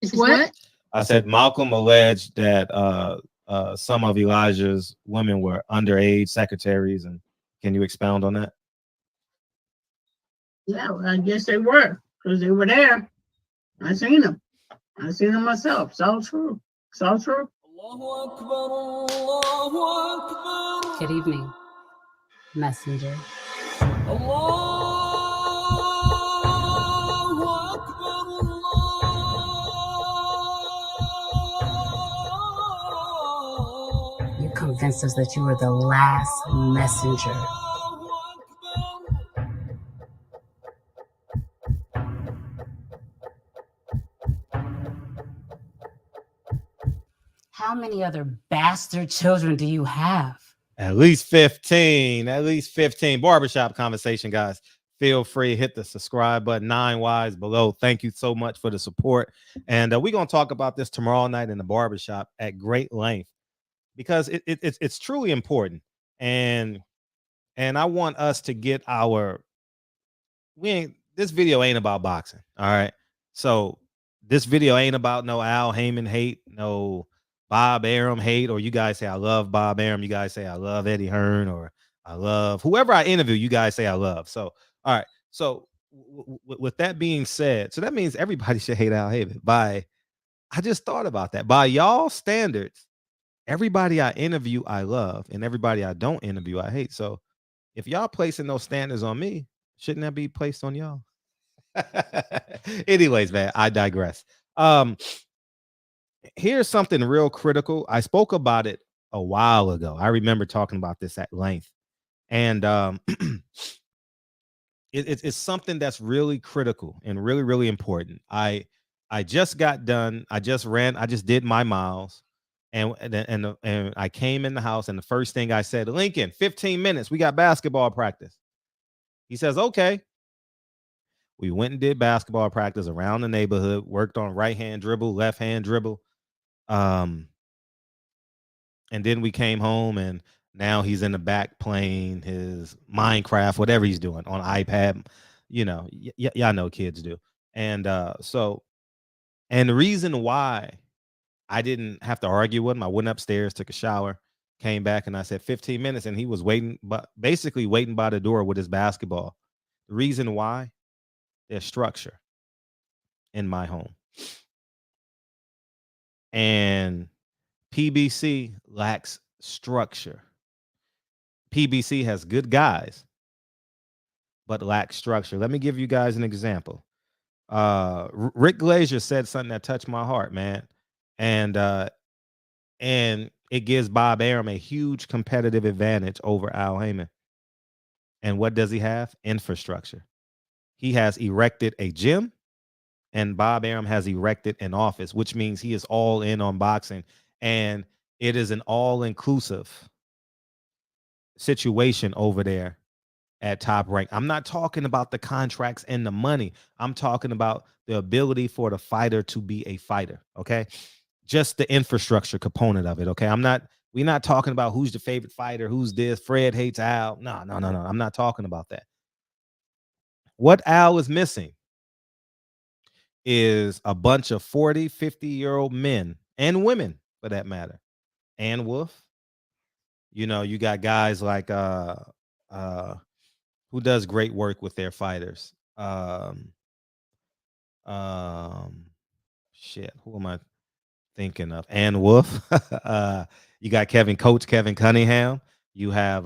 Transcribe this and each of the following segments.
It's what? I said Malcolm alleged that some of Elijah's women were underage secretaries, and can you expound on that? Yeah, well, I guess they were because they were there. I seen them. I seen them myself. It's all true. It's all true. Good evening, messenger. You convinced us that you were the last messenger. How many other bastard children do you have? At least 15. At least 15. Barbershop conversation, guys. Feel free, hit the subscribe button 9 Ys below. Thank you so much for the support. And we're going to talk about this tomorrow night in the barbershop at great length because it's truly important. And I want us to get this video ain't about boxing. All right. So this video ain't about no Al Heyman hate, no Bob Arum hate, or you guys say I love Bob Arum, you guys say I love Eddie Hearn, or I love whoever I interview, you guys say I love. So all right, so with that being said, so that means everybody should hate Al Heyman. I just thought about that. By y'all standards, everybody I interview I love, and everybody I don't interview I hate. So if y'all placing those standards on me, shouldn't that be placed on y'all? Anyways, man, I digress. Here's something real critical. I spoke about it a while ago. I remember talking about this at length. And it's something that's really critical and really, really important. I just got done. I just did my miles. And I came in the house, and the first thing I said, Lincoln, 15 minutes. We got basketball practice. He says, okay. We went and did basketball practice around the neighborhood, worked on right-hand dribble, left-hand dribble. And then we came home, and now he's in the back playing his Minecraft, whatever he's doing on iPad. You know, y'all know kids do. And the reason why I didn't have to argue with him, I went upstairs, took a shower, came back, and I said 15 minutes, and he was waiting, but basically waiting by the door with his basketball. The reason why, there's structure in my home. And PBC lacks structure. PBC has good guys, but lacks structure. Let me give you guys an example. Rick Glazier said something that touched my heart, man. And it gives Bob Arum a huge competitive advantage over Al Heyman. And what does he have? Infrastructure. He has erected a gym, and Bob Arum has erected an office, which means he is all in on boxing. And it is an all-inclusive situation over there at Top Rank. I'm not talking about the contracts and the money. I'm talking about the ability for the fighter to be a fighter, okay? Just the infrastructure component of it, okay? We're not talking about who's the favorite fighter, who's this, Fred hates Al. No. I'm not talking about that. What Al is missing is a bunch of 40, 50-year-old men and women, for that matter. And Wolf. You know, you got guys like who does great work with their fighters. Shit, who am I thinking of? Ann Wolf. You got Coach Kevin Cunningham. You have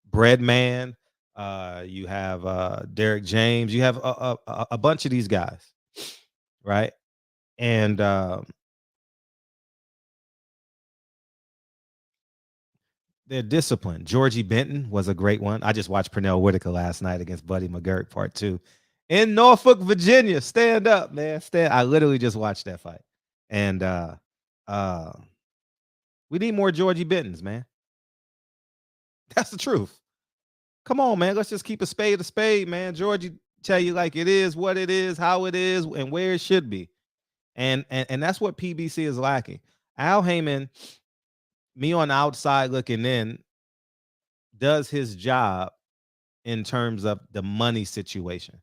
Breadman. You have Derek James. You have a bunch of these guys, right? And they're disciplined. Georgie Benton was a great one. I just watched Pernell Whitaker last night against Buddy McGirt, Part 2 in Norfolk, Virginia. Stand up, man. I literally just watched that fight. And we need more Georgie Bentons, man. That's the truth. Come on, man. Let's just keep a spade, man. Georgie tell you like it is, what it is, how it is, and where it should be. And that's what PBC is lacking. Al Heyman, me on the outside looking in, does his job in terms of the money situation.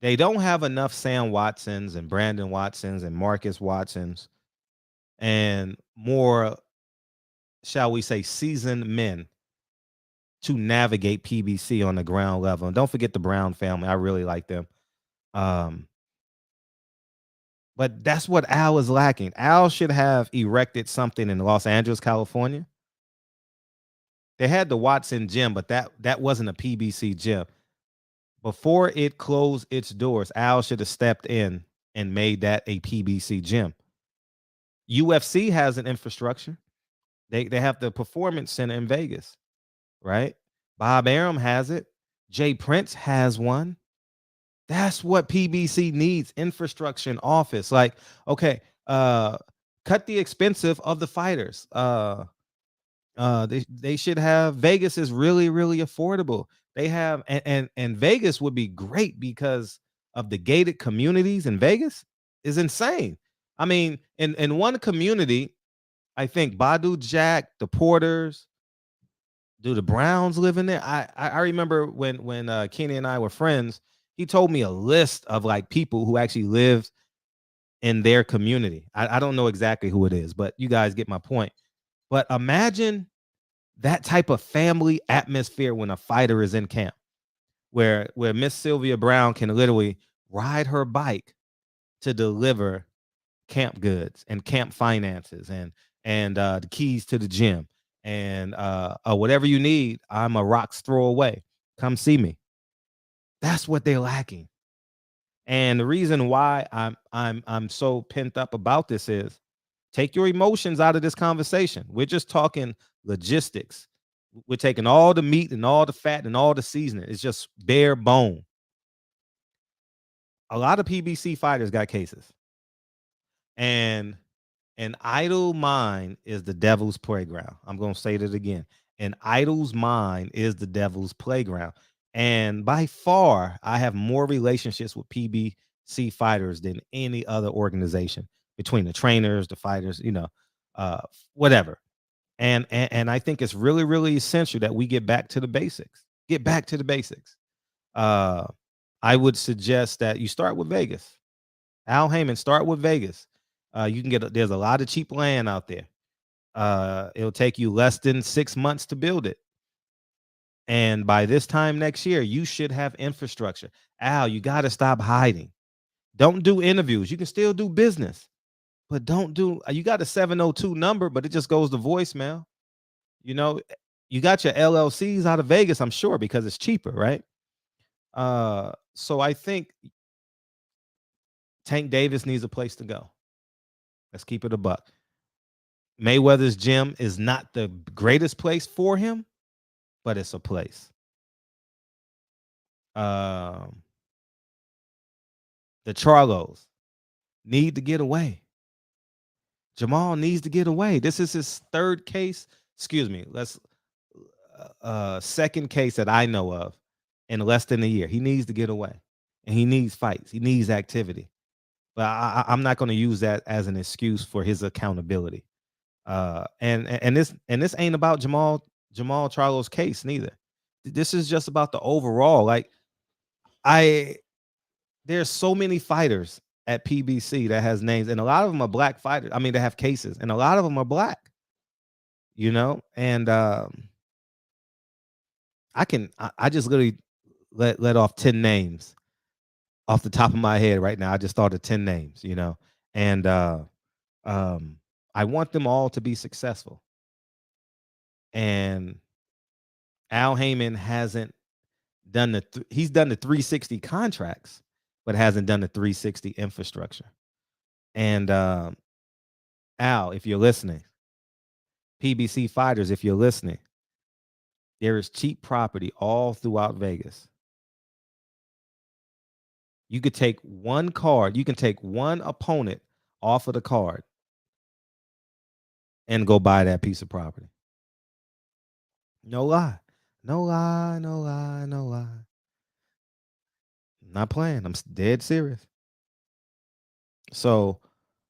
They don't have enough Sam Watsons and Brandon Watsons and Marcus Watsons and more, shall we say, seasoned men to navigate PBC on the ground level. And don't forget the Brown family. I really like them. But that's what Al is lacking. Al should have erected something in Los Angeles, California. They had the Watson gym, but that wasn't a PBC gym. Before it closed its doors, Al should have stepped in and made that a PBC gym. UFC has an infrastructure. They have the Performance Center in Vegas, right? Bob Arum has it. Jay Prince has one. That's what PBC needs, infrastructure and office. Like, okay, cut the expensive of the fighters. They should have, Vegas is really, really affordable. They have, and Vegas would be great because of the gated communities in Vegas is insane. I mean, in one community, I think Badu Jack, the Porters, do the Browns live in there? I remember when Kenny and I were friends, he told me a list of like people who actually lived in their community. I don't know exactly who it is, but you guys get my point. But imagine that type of family atmosphere when a fighter is in camp, where Miss Sylvia Brown can literally ride her bike to deliver camp goods and camp finances and the keys to the gym and whatever you need. I'm a rock's throw away. Come see me. That's what they're lacking. And the reason why I'm so pent up about this is, take your emotions out of this conversation. We're just talking logistics. We're taking all the meat and all the fat and all the seasoning. It's just bare bone. A lot of PBC fighters got cases. And an idle mind is the devil's playground. I'm going to say that again. An idle's mind is the devil's playground. And by far, I have more relationships with PBC fighters than any other organization, between the trainers, the fighters, whatever. And I think it's really, really essential that we get back to the basics. Get back to the basics. I would suggest that you start with Vegas. Al Heyman, start with Vegas. You can there's a lot of cheap land out there. It'll take you less than 6 months to build it. And by this time next year, you should have infrastructure. Al, you got to stop hiding. Don't do interviews. You can still do business, but don't do, you got a 702 number, but it just goes to voicemail. You got your LLCs out of Vegas, I'm sure, because it's cheaper, right? So I think Tank Davis needs a place to go. Let's keep it a buck. Mayweather's gym is not the greatest place for him, but it's a place. The Charlos need to get away. Jermall needs to get away. This is his third case. Excuse me. Second case that I know of in less than a year. He needs to get away, and he needs fights. He needs activity. But I'm not going to use that as an excuse for his accountability. And this ain't about Jermall Charlo's case neither. This is just about the overall. Like, there's so many fighters at PBC that has names, and a lot of them are black fighters. I mean, they have cases, and a lot of them are black. And I just literally let off 10 names off the top of my head right now. I just thought of 10 names, and I want them all to be successful. And Al Heyman hasn't done he's done the 360 contracts, but hasn't done the 360 infrastructure. And Al, if you're listening, PBC fighters, if you're listening, there is cheap property all throughout Vegas. You could take one card, you can take one opponent off of the card and go buy that piece of property. No lie. No lie, no lie, no lie. I'm not playing. I'm dead serious. So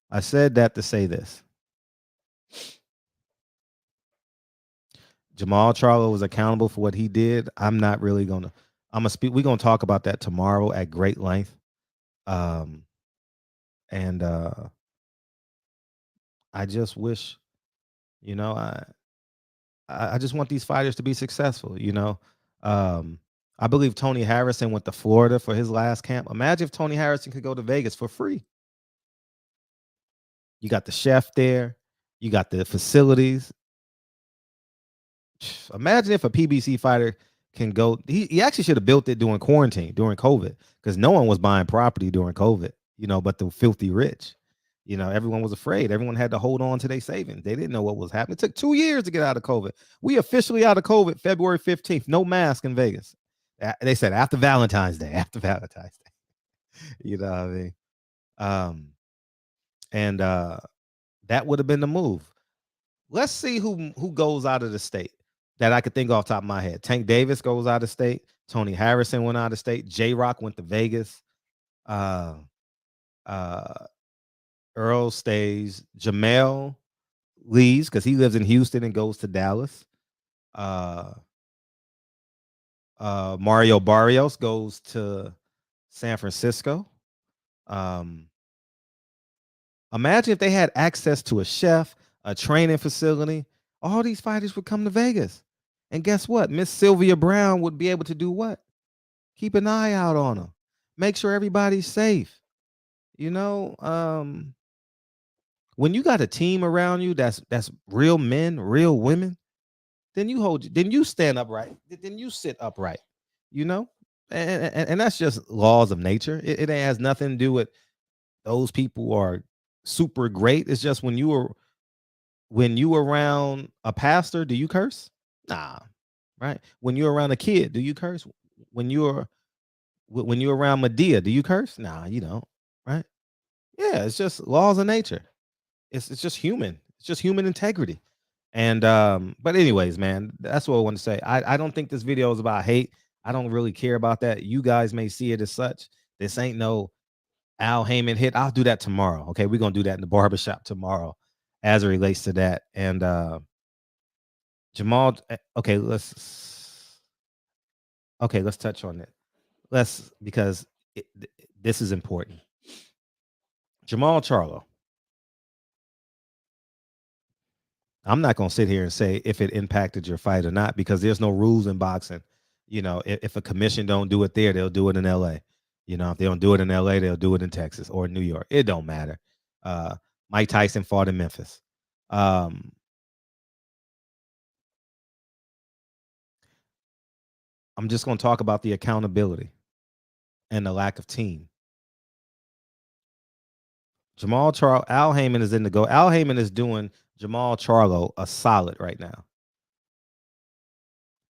I said that to say this. Jermall Charlo was accountable for what he did. I'm not really going to, we're going to talk about that tomorrow at great length. Um, and I just wish, you know, I just want these fighters to be successful. Um, I believe Tony Harrison went to Florida for his last camp. Imagine if Tony Harrison could go to Vegas for free. You got the chef there, you got the facilities. Imagine if a PBC fighter can go. He actually should have built it during quarantine, during COVID, because no one was buying property during COVID, but the filthy rich. Everyone was afraid. Everyone had to hold on to their savings. They didn't know what was happening. It took 2 years to get out of COVID. We officially out of COVID February 15th. No mask in Vegas. They said after Valentine's Day. After Valentine's Day. You know what I mean? And that would have been the move. Let's see who goes out of the state that I could think off the top of my head. Tank Davis goes out of state. Tony Harrison went out of state. J-Rock went to Vegas. Uh, Earl stays. Jermall leaves because he lives in Houston and goes to Dallas. Mario Barrios goes to San Francisco. Imagine if they had access to a chef, a training facility. All these fighters would come to Vegas. And guess what? Miss Sylvia Brown would be able to do what? Keep an eye out on them. Make sure everybody's safe. When you got a team around you that's real men, real women, then you stand upright. Then you sit upright. And that's just laws of nature. It has nothing to do with those people are super great. It's just when you around a pastor, do you curse? Nah, right? When you're around a kid, do you curse? When you're around Medea, do you curse? Nah, you don't, right? Yeah, it's just laws of nature. It's just human. It's just human integrity. And but anyways, man, that's what I want to say. I don't think this video is about hate. I don't really care about that. You guys may see it as such. This ain't no Al Heyman hit. I'll do that tomorrow. Okay, we're gonna do that in the barbershop tomorrow as it relates to that. And Jermall, okay, let's touch on it. Because this is important. Jermall Charlo. I'm not gonna sit here and say if it impacted your fight or not, because there's no rules in boxing. If a commission don't do it there, they'll do it in LA. If they don't do it in LA, they'll do it in Texas or New York. It don't matter. Mike Tyson fought in Memphis. I'm just going to talk about the accountability and the lack of team. Jermall Charlo, Al Heyman is in the go. Al Heyman is doing Jermall Charlo a solid right now.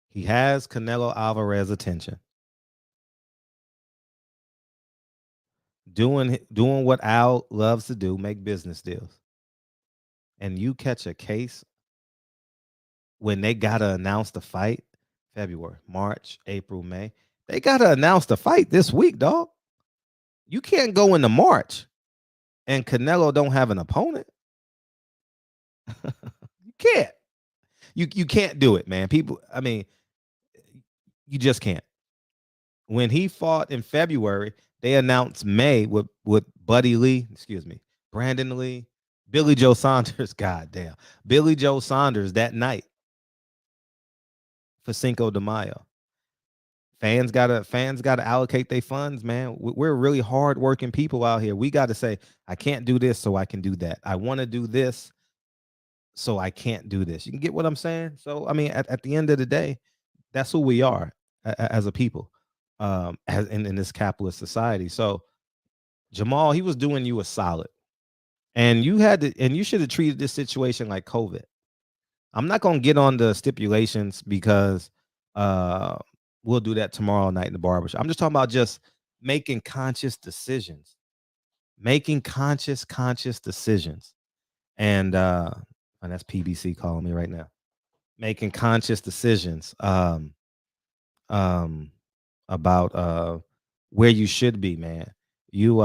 He has Canelo Alvarez's attention. Doing what Al loves to do, make business deals. And you catch a case when they gotta announce the fight, February, March, April, May. They gotta announce the fight this week, dog. You can't go into March and Canelo don't have an opponent. You can't. You can't do it, man. People, I mean, you just can't. When he fought in February, they announced May with Buddy Lee, Brandon Lee, Billy Joe Saunders. Goddamn, Billy Joe Saunders that night for Cinco de Mayo. Fans gotta allocate their funds, man. We're really hardworking people out here. We got to say, I can't do this, so I can do that. I want to do this, so I can't do this. You can get what I'm saying? So, I mean, at the end of the day, that's who we are as a people, as in this capitalist society. So, Jermall, he was doing you a solid, and you should have treated this situation like COVID. I'm not gonna get on the stipulations because we'll do that tomorrow night in the barbershop. I'm just talking about just making conscious decisions, conscious decisions. And that's PBC calling me right now. Making conscious decisions about where you should be, man. You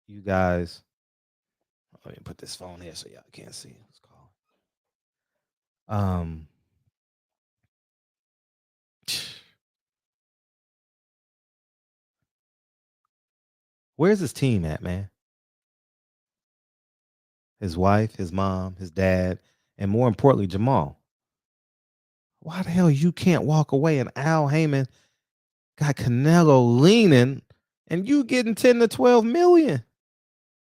you guys, let me put this phone here so y'all can't see what's called. Where's his team at, man? His wife, his mom, his dad, and more importantly, Jermall. Why the hell you can't walk away and Al Heyman got Canelo leaning and you getting 10 to 12 million?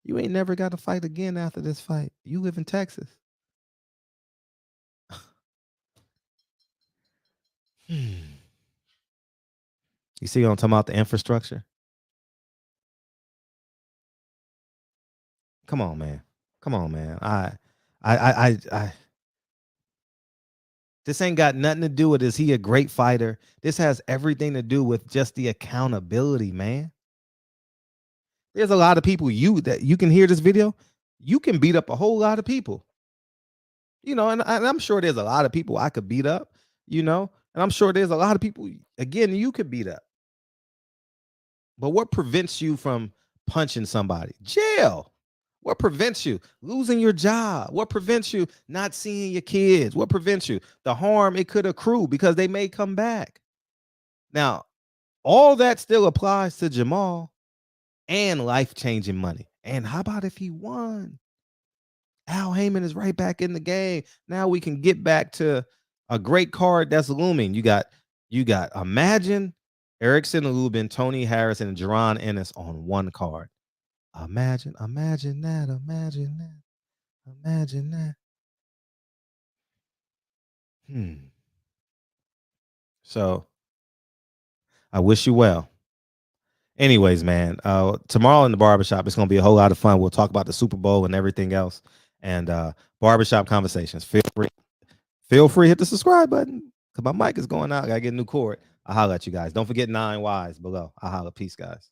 You ain't never got to fight again after this fight. You live in Texas. You see what I'm talking about? The infrastructure. Come on, man. Come on, man. I this ain't got nothing to do with is he a great fighter. This has everything to do with just the accountability, man. There's a lot of people that you can hear this video. You can beat up a whole lot of people. You know, and I'm sure there's a lot of people I could beat up, you know, and I'm sure there's a lot of people, again, you could beat up. But what prevents you from punching somebody? Jail. What prevents you losing your job? What prevents you not seeing your kids? What prevents you the harm it could accrue because they may come back? Now, all that still applies to Jermall and life-changing money. And how about if he won? Al Heyman is right back in the game. Now we can get back to a great card that's looming. You got Imagine, Erickson Lubin, Tony Harris, and Jaron Ennis on one card. Imagine that. Imagine that. So I wish you well. Anyways, man, tomorrow in the barbershop, it's going to be a whole lot of fun. We'll talk about the Super Bowl and everything else. And barbershop conversations. Feel free, hit the subscribe button because my mic is going out. I got to get a new cord. I'll holler at you guys. Don't forget 9 Ys below. I'll holler. Peace, guys.